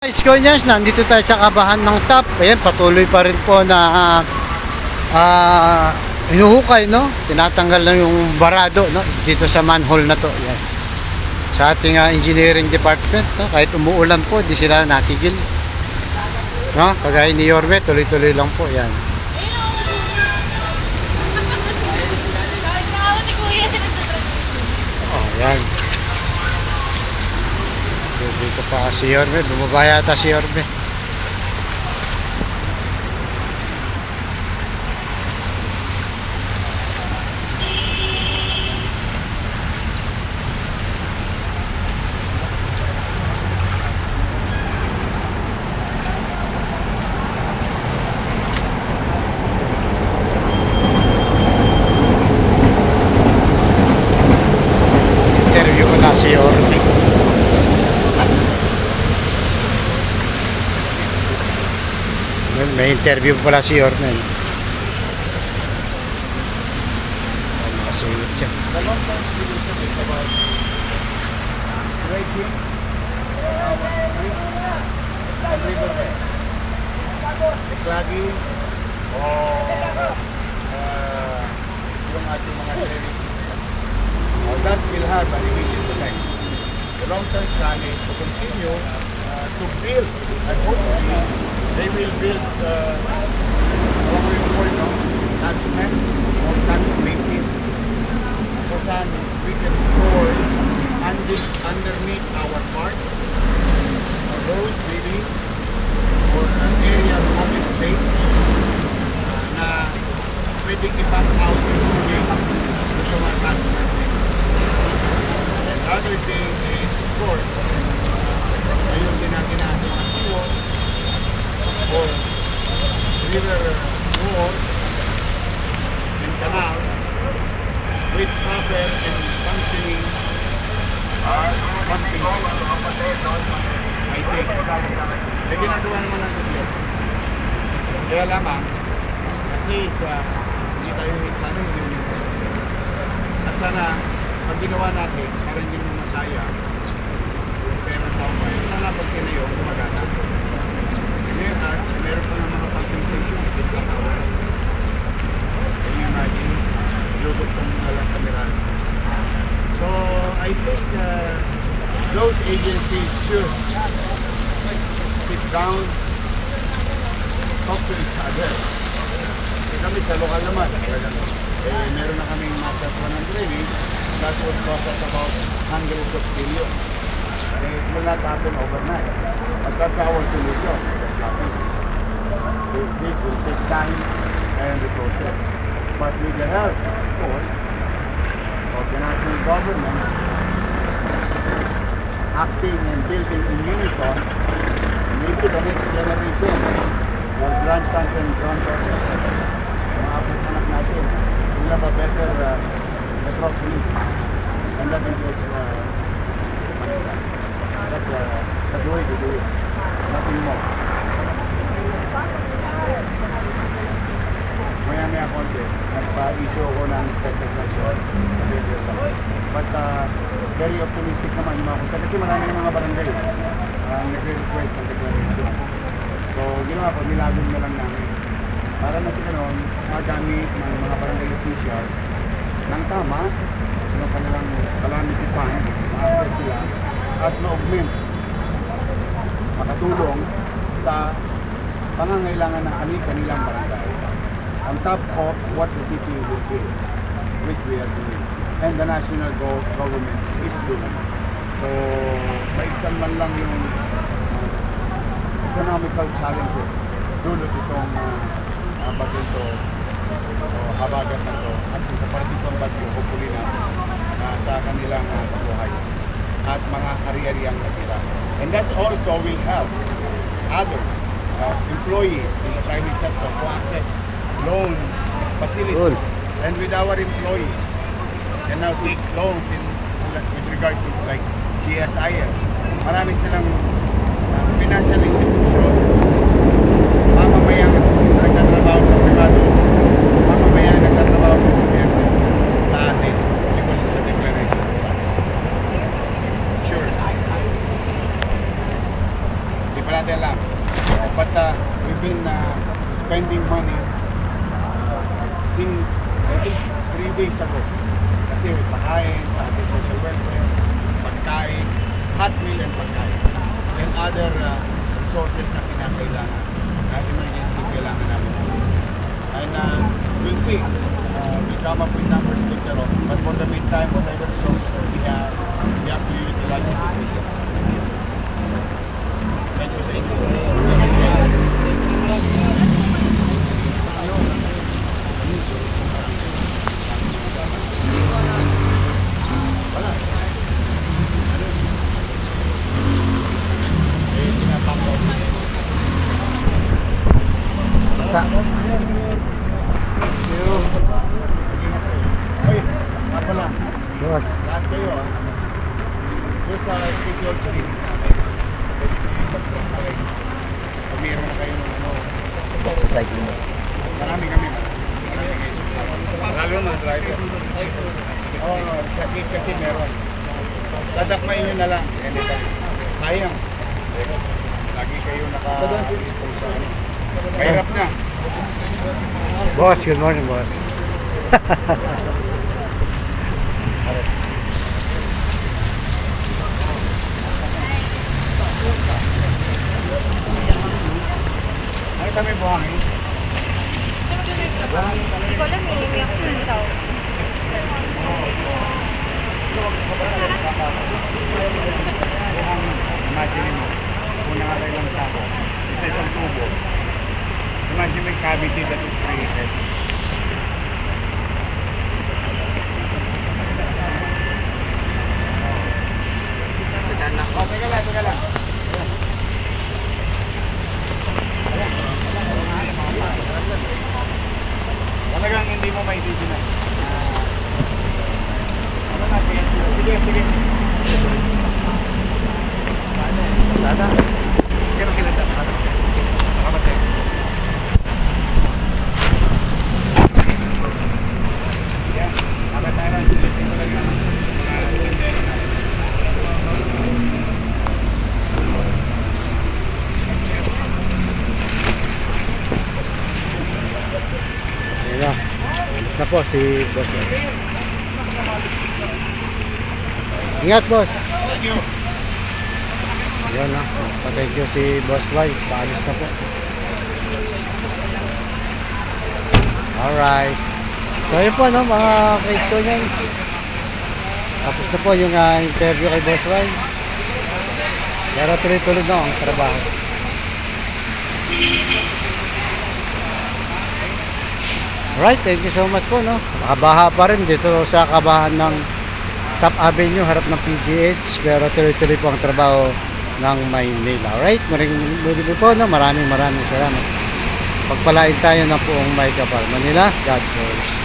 Iskonyas, nandito tayo sa kabahan ng TAP. Ayan, patuloy pa rin po na hinuhukay, no? Tinatanggal lang yung barado, no? Dito sa manhole na to. Ayan. Sa ating engineering department, no? Kahit umuulan po, di sila natigil. No? Kagaya ni Yorme, tuloy-tuloy lang po. Ayan. Oh, ayan. Dito pa si Yorme, bumaba yata si Yorme. Interview ko na si Yorme. May interview pala si Yorme. Makasulot siya. The long-term solution is about dredging creeks and riverbed, declogging o yung ating mga drainage system. That will have an immediate effect. The long-term plan is to continue to build, and hopefully they will build what we call catchment or catch basin kung saan we can store underneath our parks, or roads maybe, or areas, open space na pwedeng i-pump out yung tubig sa mga catchment. And the other thing is, of course, ayusin natin ang mga seawalls or river walls and canals with proper and functioning pumping system. I think. May ginagawa naman ng gobyerno. Kaya lamang, at least, hindi tayo sana hindi. At sana, pag ginawa natin, para hindi mo masaya, pero tao pa yun. Sana pag kinayo, gumagana. Ngayon, meron pa ng mga pumping station, 8 hours. Can you imagine? Lugot kong wala sa Miral. So, I think those agencies should sit down, talk to each other. Kami sa lokal naman, meron na kaming nasa ng drainage that would cost us about hundreds of billions. It will not happen overnight. But that's our solution. This will take time and resources. But with the help, of course, of the national government acting and building in unison, maybe the next generation, our grandsons and granddaughters, mga anak natin, will have a better metropolis. And that includes Manila. That's the way to do it. Nothing more. Maya-maya konti, nagpa-issue ako ng special session. But very optimistic naman yung mga kusa. Kasi marami ng mga barangay nagre-request ng declaration. So ginawa ko, nilagom na lang namin. Para na si kanon, magamit ng mga barangay officials ng tama, yung kanilang calamity funds, ma-access nila, at ma-augment, makatulong sa pangangailangan ng kanilang barangay on top of what the city will do, which we are doing, and the national government is doing. So, maigsan man lang yung economical challenges dulot itong bagyo to, habagat na to, at kung kaparating itong bagyo, hopefully na sa kanilang buhay at mga ari-ariang nasira. And that also will help others, employees in the private sector to access loan facilities. And with our employees, can now take loans with regard to like GSIS. Marami silang financial institution, mamamayang nagtatrabaho sa privado, mamamayang nagtatrabaho sa gobyerno sa atin because of the declaration of SARS. Sure. natin lang. But we've been spending money since I think 3 days ago. Kasi pagkain sa ating social welfare, pagkain, hot meal and pagkain. And other resources na kinakailangan. Na emergency kailangan namin. And we'll see. We'll come up with numbers later on. But for the meantime, whatever resources that we have to utilize it. Thank you sa inyo. Wala. Tinatanggaw. Sa Ay, nga pala. boss. Lahat kayo doon sa City Hall Clinic namin. Pwede kayo mag-provide. Pag meron na kayo ng Cycling mo. marami kami. Marami kayo. Lalo na driver. Sa gate kasi meron. Dadakmain nyo na lang. Anytime. Sayang. Lagi kayo naka-expose sa ano. Mahirap na. Boss, good morning, boss. Ay kami buhangin. Hindi ko alam eh, may ako ng tao. Imagine mo, una nga lang sa ako, isang tubo. Imagine may cavity that is created. Teka lang. Talagang hindi mo maididinan. Ano natin? Sige. Sana. Sino kinanda? Salamat sa'yo. Yan. Taga-taga. Ulitin ko lang yung tindero na. Ayan na. Alis na po si boss. Ingat, boss. Thank you. Ayan na. Thank you si Boss Y. Paalis na po. Alright. So yun po no, mga ka-students. Tapos na po yung interview kay Boss Y. Pero tuloy-tuloy na ang trabaho. Alright, thank you so much po no. Nakabaha pa rin dito sa kabahan ng Top Avenue, harap ng PGH. Pero tuloy-tuloy po ang trabaho ng Maynila. Alright, muli po no. Maraming salamat. Pagpalain tayo ng buong May Kapal Manila. God bless.